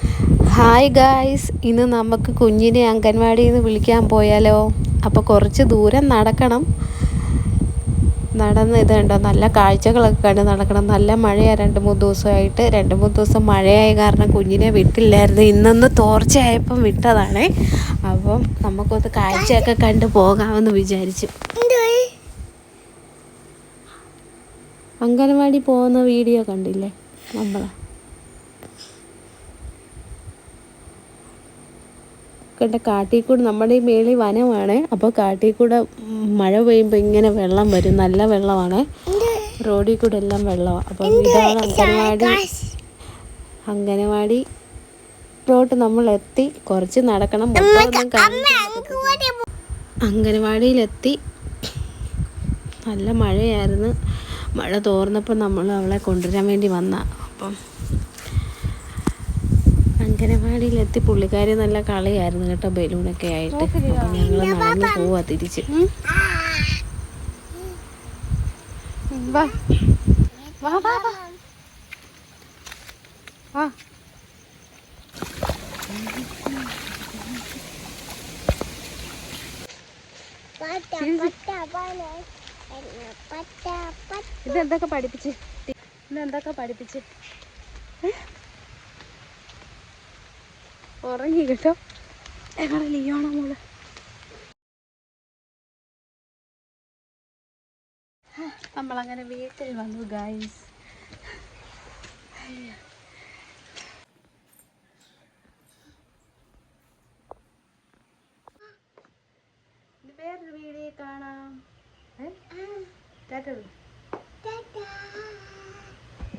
Hi guys, ഇന്ന് നമുക്ക് കുഞ്ഞിനെ അംഗൻവാടിയിൽ നിന്ന് വിളിക്കാൻ പോയാലോ? അപ്പോൾ കുറച്ച് ദൂരം നടക്കണം. നടന്ന് ഇതുണ്ടോ, നല്ല കാഴ്ചകളൊക്കെ കണ്ട് നടക്കണം. നല്ല മഴയാണ് 2-3 ദിവസമായിട്ട്. 2-3 ദിവസം മഴയായ കാരണം കുഞ്ഞിനെ വിട്ടില്ലായിരുന്നു. ഇന്നൊന്ന് തോർച്ചയായപ്പം വിട്ടതാണേ. അപ്പം നമുക്കൊന്ന് കാഴ്ചയൊക്കെ കണ്ട് പോകാമെന്ന് വിചാരിച്ചു. അംഗൻവാടി പോകുന്ന വീഡിയോ കണ്ടില്ലേ നമ്മൾ? കാട്ടിൽ കൂടെ, നമ്മുടെ ഈ മേളിൽ വനമാണ്. അപ്പോൾ കാട്ടിൽ കൂടെ മഴ പെയ്യുമ്പോൾ ഇങ്ങനെ വെള്ളം വരും. നല്ല വെള്ളമാണ്. റോഡിൽ കൂടെ എല്ലാം വെള്ളമാണ്. അപ്പം ഇതാണ് അംഗനവാടി റോഡ്. നമ്മൾ എത്തി, കുറച്ച് നടക്കണം. അംഗനവാടിയിലെത്തി. നല്ല മഴയായിരുന്നു. മഴ തോർന്നപ്പോൾ നമ്മൾ അവളെ കൊണ്ടുവരാൻ വേണ്ടി വന്ന. അപ്പം അംഗനവാടിയിലെത്തി. പുള്ളിക്കാരി നല്ല കളിയായിരുന്നു കേട്ടോ, ബലൂണൊക്കെ ആയിട്ട്. അപ്പം ഞങ്ങൾ നടന്ന് പോവാ തിരിച്ച്. ഇതെന്തൊക്കെ പഠിപ്പിച്ച് ഉറങ്ങി കേട്ടോ ഞങ്ങളുടെ ലിയോണ മോള്. നമ്മളങ്ങനെ വീട്ടിൽ വന്നു ഗൈസ്. വേറൊരു വീഡിയോ കാണാം.